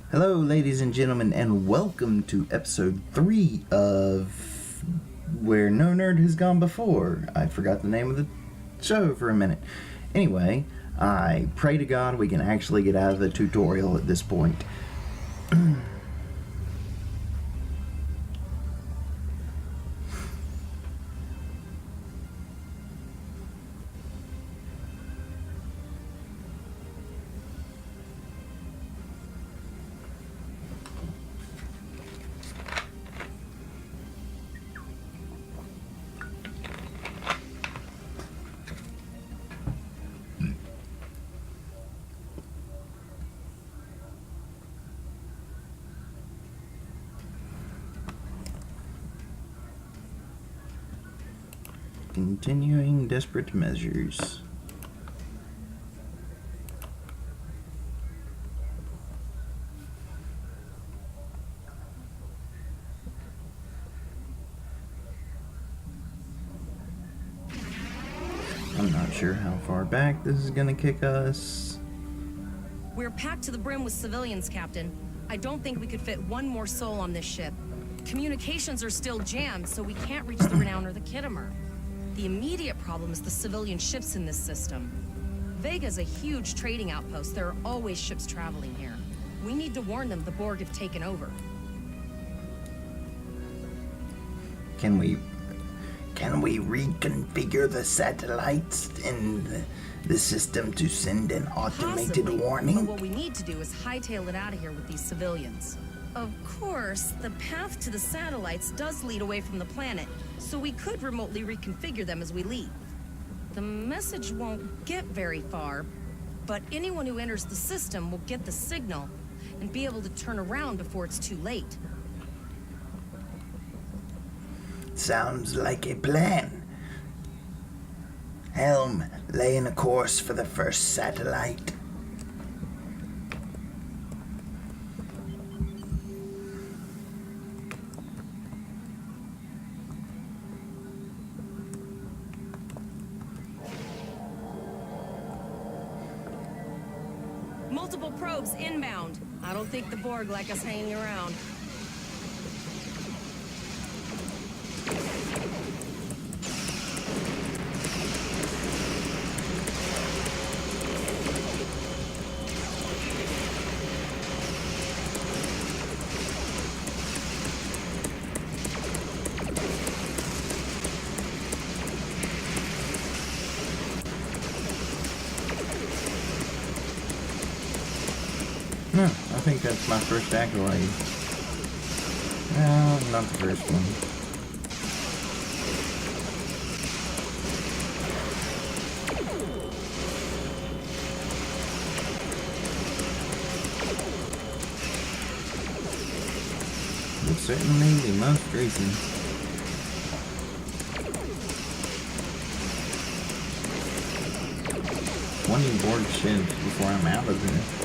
Hello, ladies and gentlemen, and welcome to episode 3 of Where No Nerd Has Gone Before. I forgot the name of the show for a minute. Anyway, I pray to God we can actually get out of the tutorial at this point. Continuing desperate measures. I'm not sure how far back this is gonna kick us. We're packed to the brim with civilians, Captain. I don't think we could fit one more soul on this ship. Communications are still jammed, so we can't reach the Renown or the Kittimer. The immediate problem is the civilian ships in this system. Vega's a huge trading outpost. There are always ships traveling here. We need to warn them the Borg have taken over. Can we reconfigure the satellites in the system to send an automated Possibly, warning? But what we need to do is hightail it out of here with these civilians. Of course, the path to the satellites does lead away from the planet, so we could remotely reconfigure them as we leave. The message won't get very far, but anyone who enters the system will get the signal and be able to turn around before it's too late. Sounds like a plan. Helm, laying a course for the first satellite. Multiple probes inbound. I don't think the Borg like us hanging around. No, I think that's my first accolade. No, not the first one. But certainly the most recent. 20 Borg ships before I'm out of this.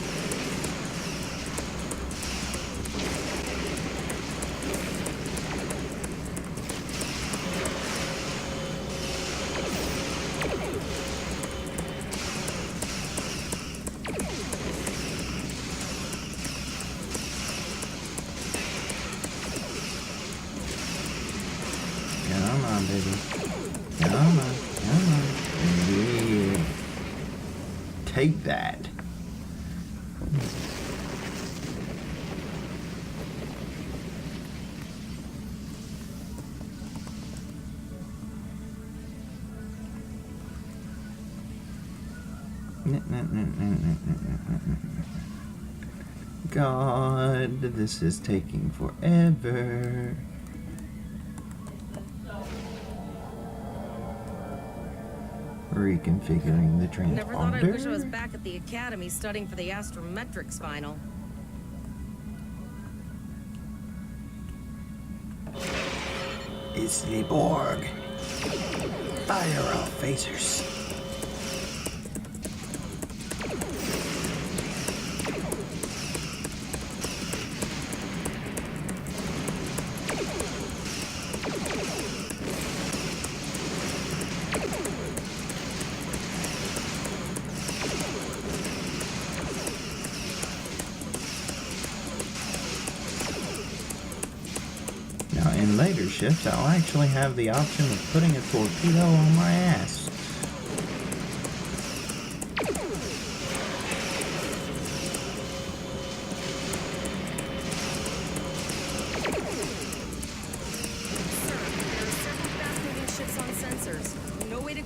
Come on, baby. Come on. Yeah. Take that. God, this is taking forever. Reconfiguring the transponder. Never thought I wish I was back at the academy studying for the astrometrics final. It's the Borg. Fire all phasers. Now, in later ships, I'll actually have the option of putting a torpedo on my ass.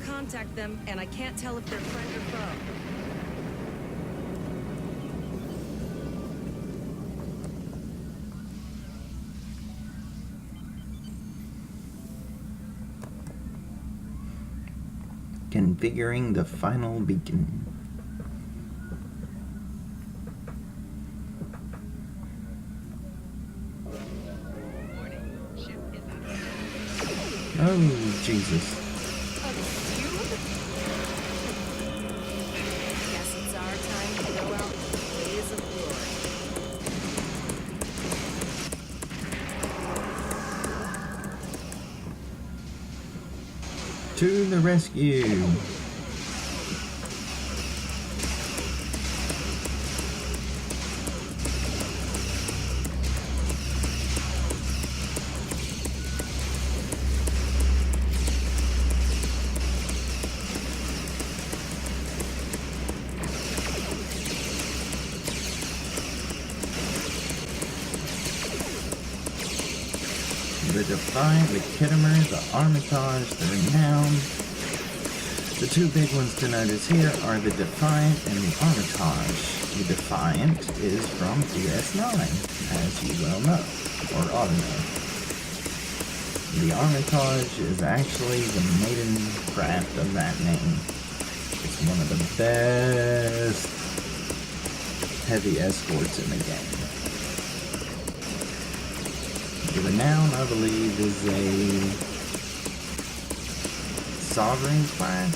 Contact them, and I can't tell if they're friend or foe. Configuring the final beacon. Oh, Jesus. To the rescue! The Defiant, the Kittimer, the Armitage, the Renowned. The two big ones to notice here are the Defiant and the Armitage. The Defiant is from DS9, as you well know, or ought to know. The Armitage is actually the maiden craft of that name. It's one of the best heavy escorts in the game. The Renown, I believe, is a Sovereign class,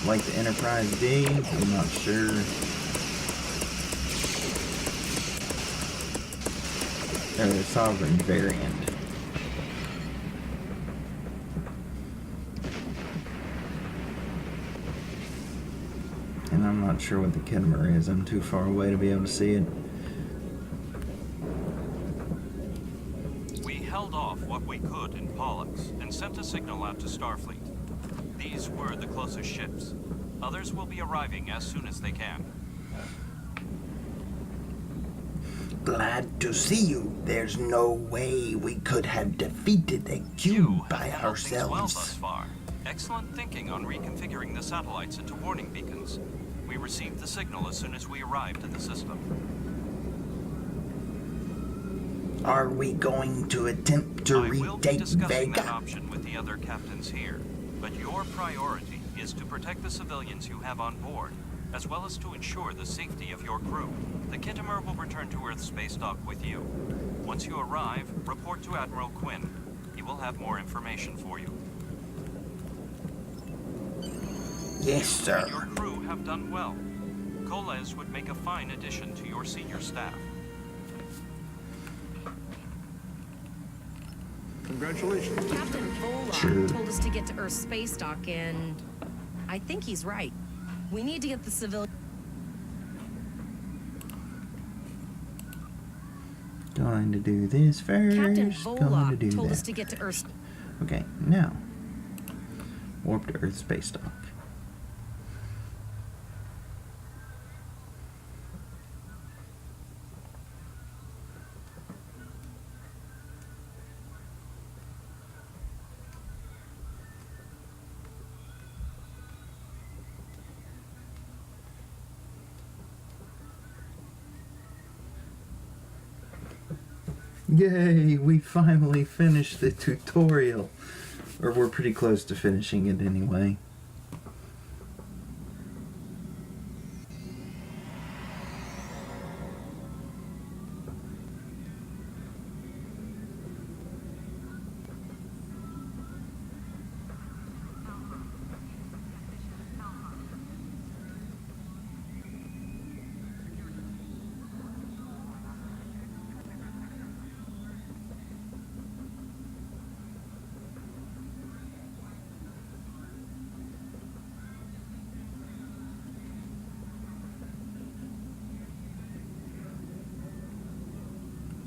like the Enterprise D. I'm not sure. Or the Sovereign variant. And I'm not sure what the Kittimer is. I'm too far away to be able to see it. Held off what we could in Pollux and sent a signal out to Starfleet. These were the closest ships. Others will be arriving as soon as they can. Glad to see you. There's no way we could have defeated a cube by ourselves. Well thus far. Excellent thinking on reconfiguring the satellites into warning beacons. We received the signal as soon as we arrived at the system. Are we going to attempt to retake I will be discussing Vega? that option with the other captains here, but your priority is to protect the civilians you have on board, as well as to ensure the safety of your crew. The Kittimer will return to Earth space dock with you. Once you arrive, report to Admiral Quinn. He will have more information for you. Yes, sir. Your crew have done well. Koles would make a fine addition to your senior staff. Congratulations. Captain Volok told us to get to Earth space dock, and I think he's right. We need to get the civilian. Going to do this first. Captain Going to Volok do told that. us to get to Earth. Okay, now warp to Earth space dock. Yay, we finally finished the tutorial. Or we're pretty close to finishing it anyway.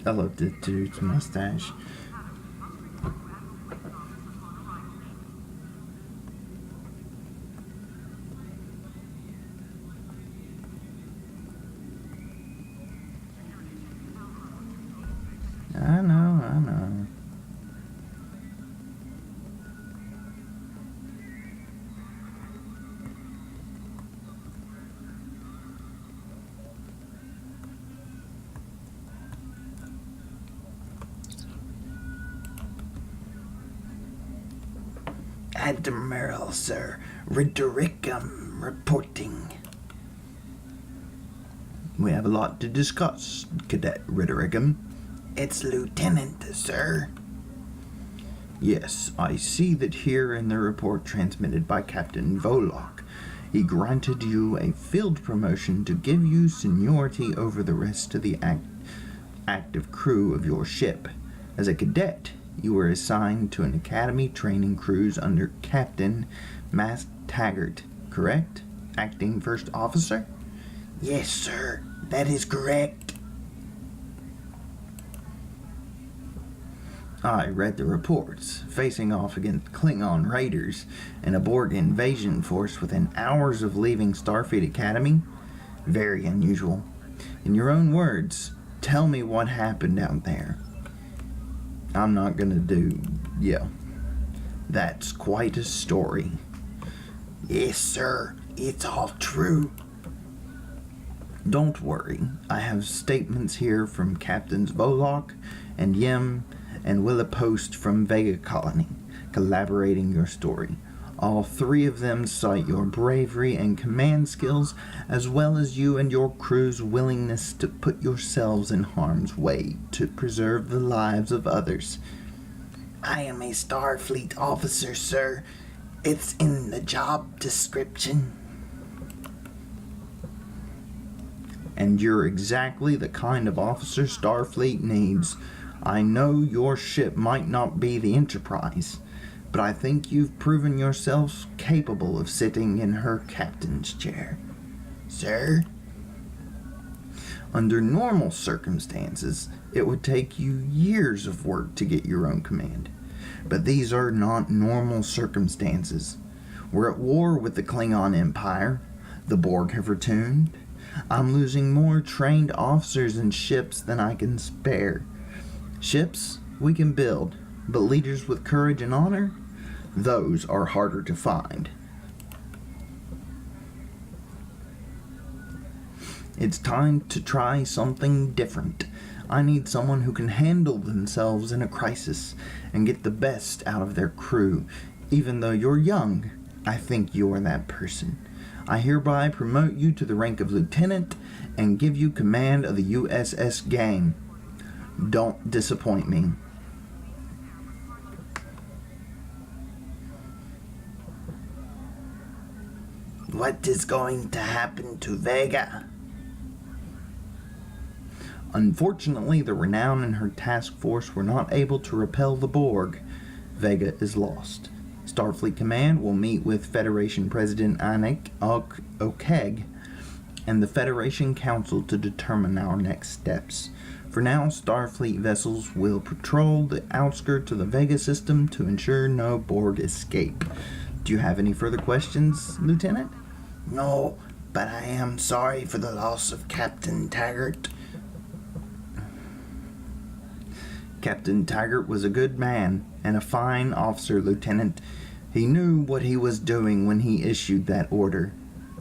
I love this dude's mustache. I know. Admiral Sir RiDeRiCaM reporting. We have a lot to discuss, Cadet RiDeRiCaM. It's Lieutenant, sir. Yes, I see that here in the report transmitted by Captain Volok, he granted you a field promotion to give you seniority over the rest of the active crew of your ship. As a cadet, you were assigned to an academy training cruise under Captain Mas Taggart, correct? Acting first officer? Yes, sir. That is correct. I read the reports, facing off against Klingon raiders and a Borg invasion force within hours of leaving Starfleet Academy. Very unusual. In your own words, tell me what happened out there. I'm not gonna do... yeah. That's quite a story. Yes, sir. It's all true. Don't worry. I have statements here from Captains Volok and Yim and Willa Post from Vega Colony, collaborating your story. All three of them cite your bravery and command skills, as well as you and your crew's willingness to put yourselves in harm's way to preserve the lives of others. I am a Starfleet officer, sir. It's in the job description. And you're exactly the kind of officer Starfleet needs. I know your ship might not be the Enterprise, but I think you've proven yourselves capable of sitting in her captain's chair. Sir? Under normal circumstances, it would take you years of work to get your own command. But these are not normal circumstances. We're at war with the Klingon Empire. The Borg have returned. I'm losing more trained officers and ships than I can spare. Ships we can build, but leaders with courage and honor, those are harder to find. It's time to try something different. I need someone who can handle themselves in a crisis and get the best out of their crew. Even though you're young, I think you're that person. I hereby promote you to the rank of lieutenant and give you command of the USS Gang. Don't disappoint me. What is going to happen to Vega? Unfortunately, the Renown and her task force were not able to repel the Borg. Vega is lost. Starfleet Command will meet with Federation President Anik Okeg and the Federation Council to determine our next steps. For now, Starfleet vessels will patrol the outskirts of the Vega system to ensure no Borg escape. Do you have any further questions, Lieutenant? No, but I am sorry for the loss of Captain Taggart. Captain Taggart was a good man and a fine officer, Lieutenant. He knew what he was doing when he issued that order.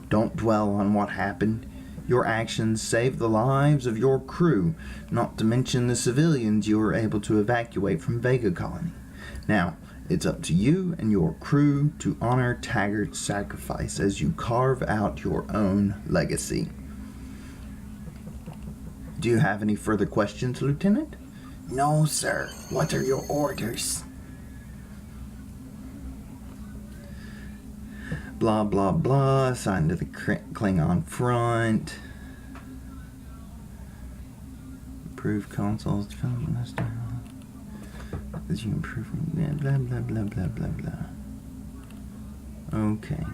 Don't dwell on what happened. Your actions saved the lives of your crew, not to mention the civilians you were able to evacuate from Vega Colony. Now, it's up to you and your crew to honor Taggart's sacrifice as you carve out your own legacy. Do you have any further questions, Lieutenant? No, sir. What are your orders? Blah, blah, blah. Assigned to the Klingon front. Improve consoles. Development list. As you improve. Blah, blah, blah, blah, blah, blah. Okay.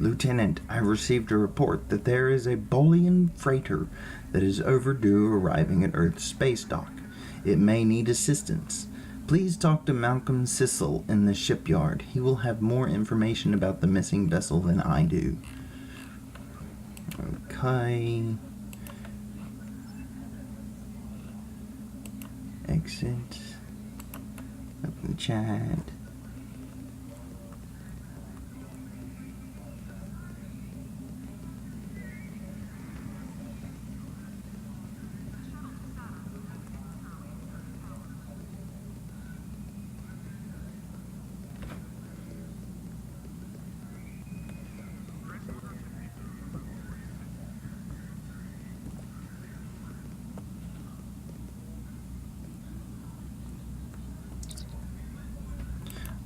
Lieutenant, I received a report that there is a Bolian freighter that is overdue arriving at Earth's space dock. It may need assistance. Please talk to Malcolm Sissel in the shipyard. He will have more information about the missing vessel than I do. Okay. Exit. Open the chat.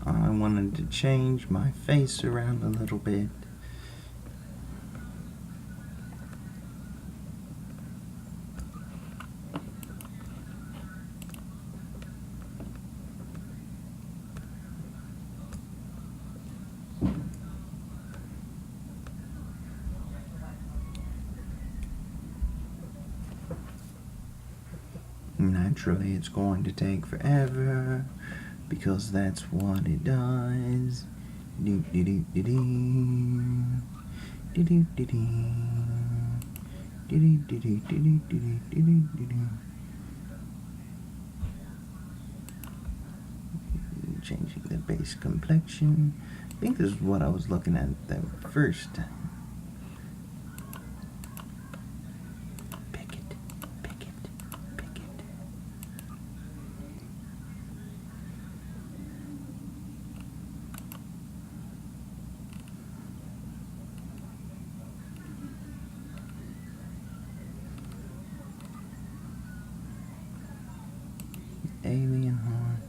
I wanted to change my face around a little bit. Naturally, it's going to take forever, because that's what it does. Do do do do do do do do do do do do do do do do. Changing the base complexion. I think this is what I was looking at the first time. Alien horn.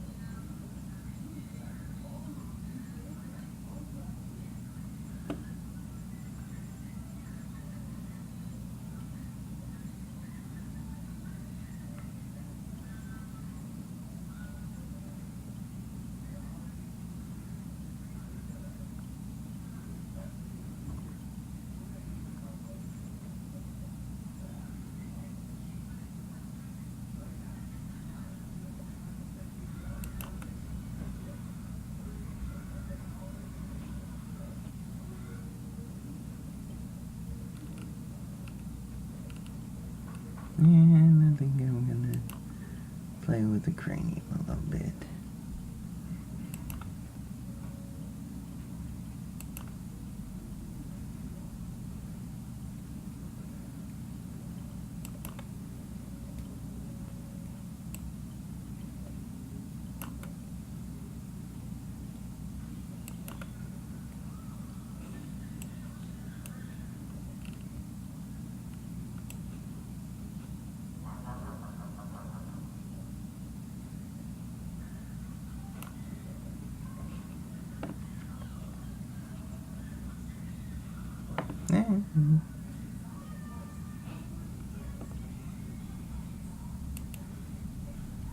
And I think I'm gonna play with the cranium a little bit.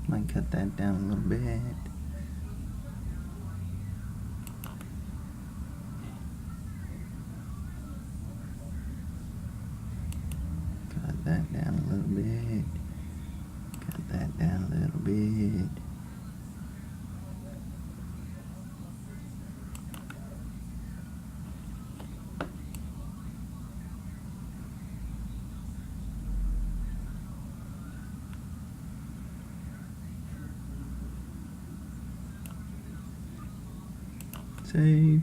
Might cut that down a little bit. Cut that down a little bit. Cut that down a little bit. Save.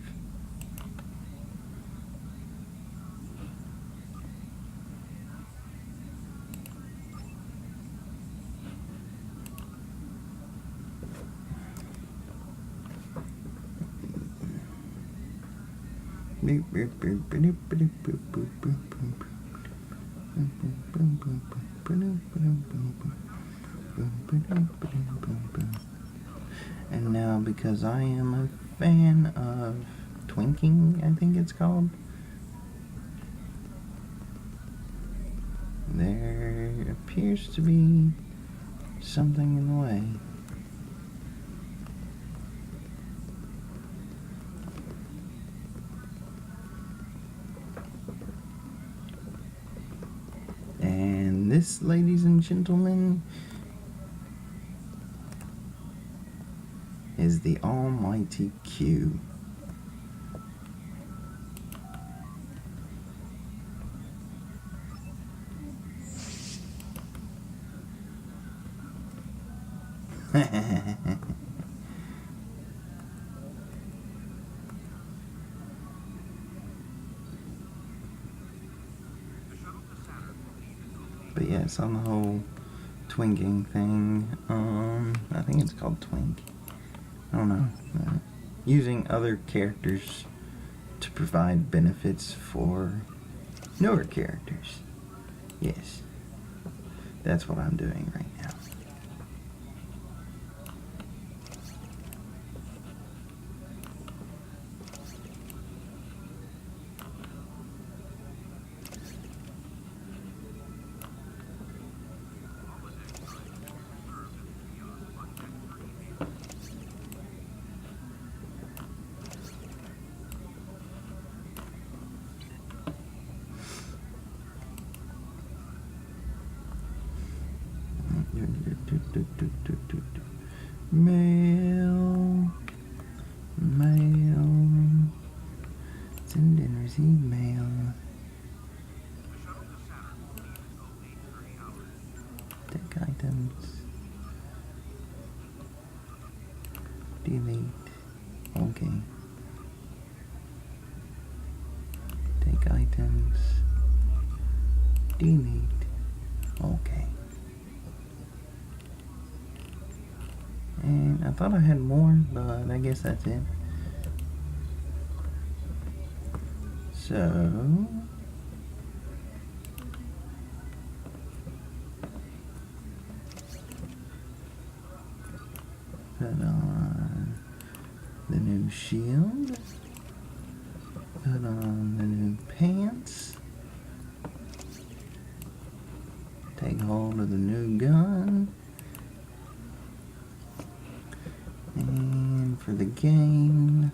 And now, because I am a fan of twinking, I think it's called, there appears to be something in the way. this, ladies and gentlemen, is the almighty Q. But yeah, it's on the whole twinking thing. I think it's called twink. I don't know. Using other characters to provide benefits for newer characters. Yes. That's what I'm doing right now. Mail. Send and receive mail. Take items. Delete. Okay. Take items. Delete. Okay. And I thought I had more, but I guess that's it. So put on the new shield. Put on the new pants. Take hold of the new gun. And for the game,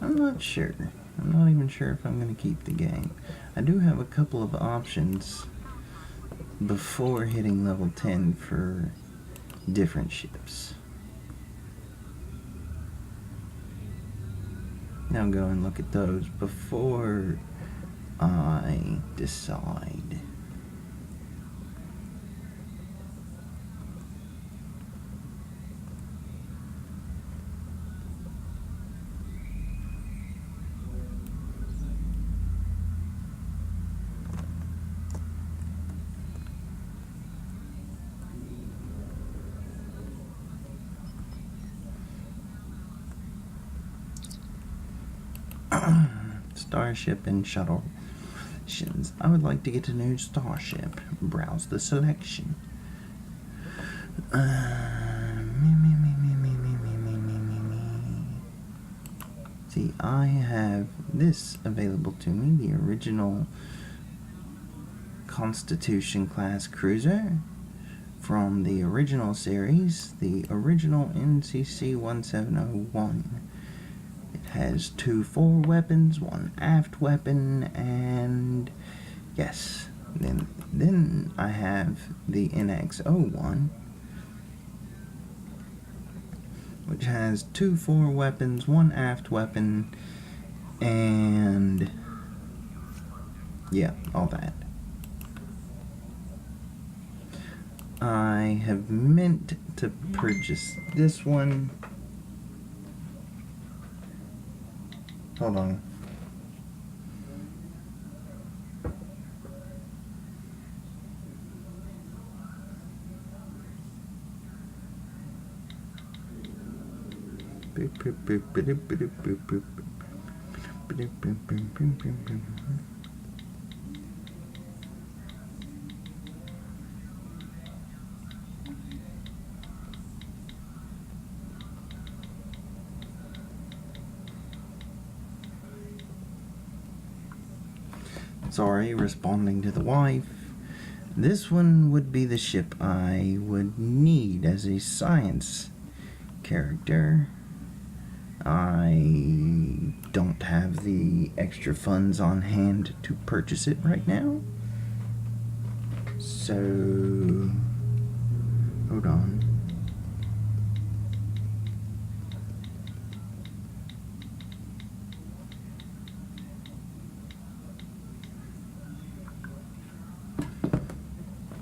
I'm not sure. I'm not even sure if I'm going to keep the game. I do have a couple of options before hitting level 10 for different ships. Now go and look at those before I decide. Starship and shuttle missions. I would like to get a new starship. Browse the selection. See, I have this available to me, the original Constitution class cruiser from the original series, the original NCC 1701. Has 2 forward weapons, 1 aft weapon, and yes, then I have the NX-01, which has 2 forward weapons, 1 aft weapon, and yeah, all that. I have meant to purchase this one. Hold on. Sorry, responding to the wife. This one would be the ship I would need as a science character. I don't have the extra funds on hand to purchase it right now. So, hold on.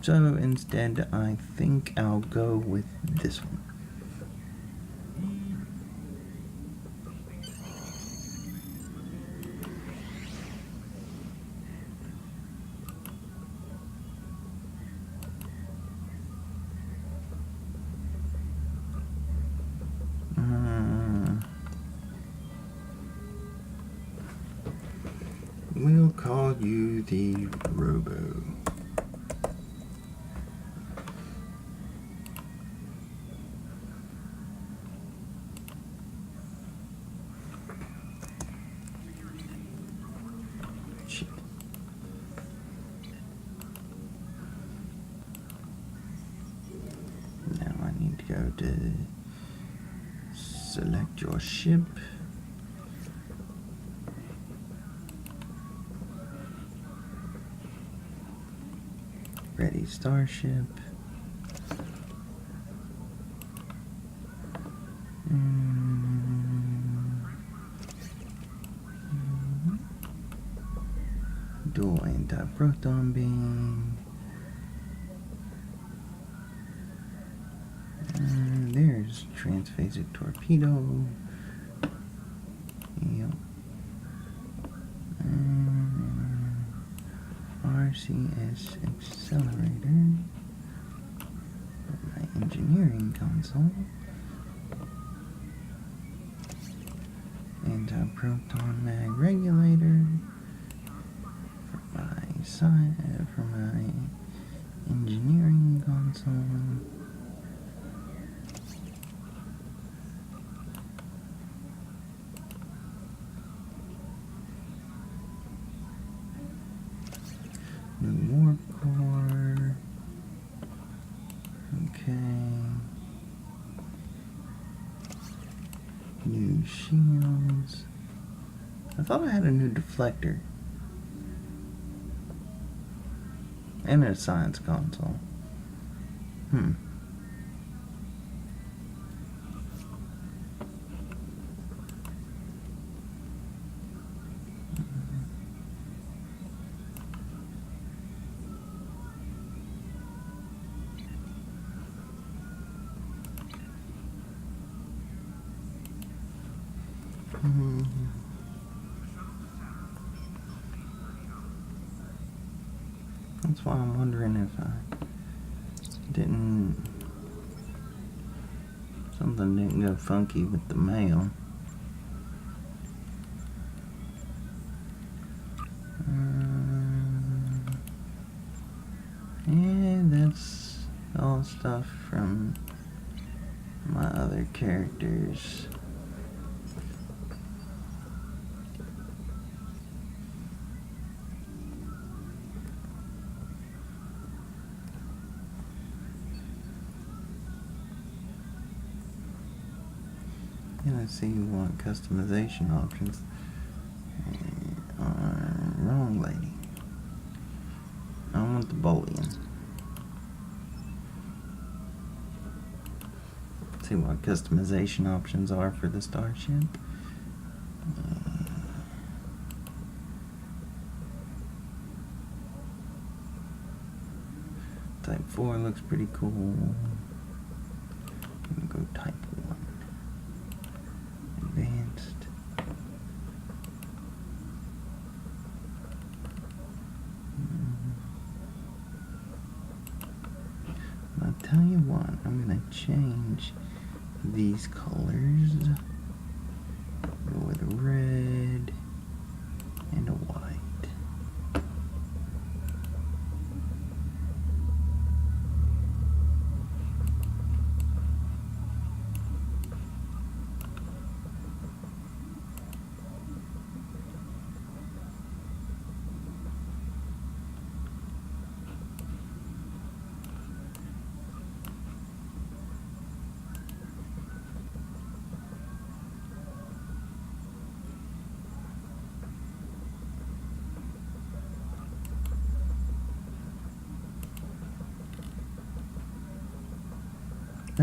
So instead, I think I'll go with this one. We'll call you the Robo. Shit. Now I need to go to select your ship. Ready starship. Dual anti-proton beam. There's transphasic torpedo. Yep. RCS accelerator. My engineering console. Anti-proton mag regulator. For my engineering console. New warp core. Okay. New shields. I thought I had a new deflector. And a science console. That's why I'm wondering if something didn't go funky with the mail. Yeah, that's all stuff from my other characters. And let's see what customization options. Wrong lady. I want the bullion. See what customization options are for the starship. Type 4 looks pretty cool. I'm gonna go type 1. Advanced. I'll tell you what, I'm gonna change these colors. Go with a red and a white.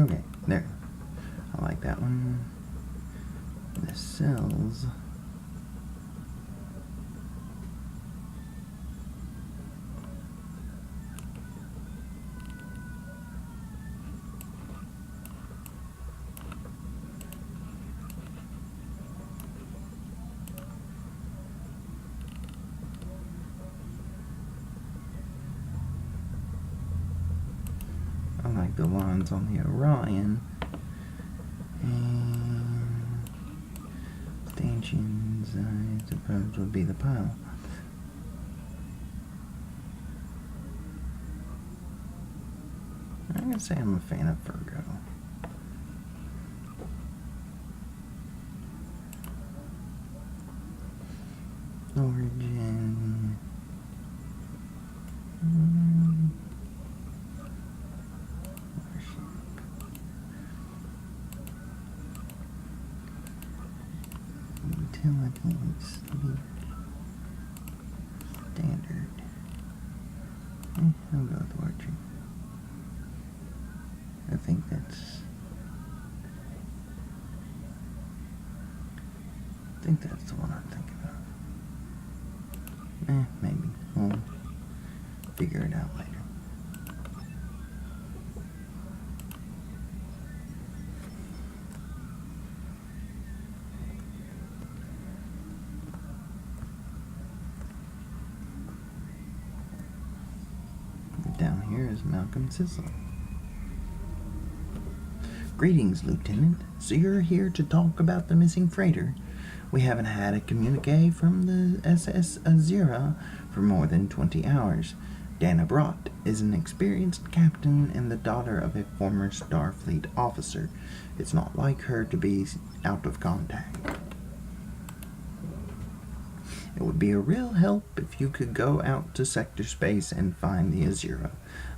Okay, there. I like that one. The cells. I like the lines on the Orion. And stanchions, I suppose, would be the pile. I'm gonna say I'm a fan of Virgo. Origin. Utilities. Standard. I'll go with Origin. I think that's the one I'm thinking of. Maybe. We'll figure it out later. Down here is Malcolm Sissel. Greetings, Lieutenant. So you're here to talk about the missing freighter. We haven't had a communique from the SS Azira for more than 20 hours. Dana Brott is an experienced captain and the daughter of a former Starfleet officer. It's not like her to be out of contact. It would be a real help if you could go out to sector space and find the Azira.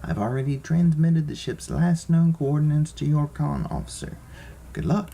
I've already transmitted the ship's last known coordinates to your con officer. Good luck.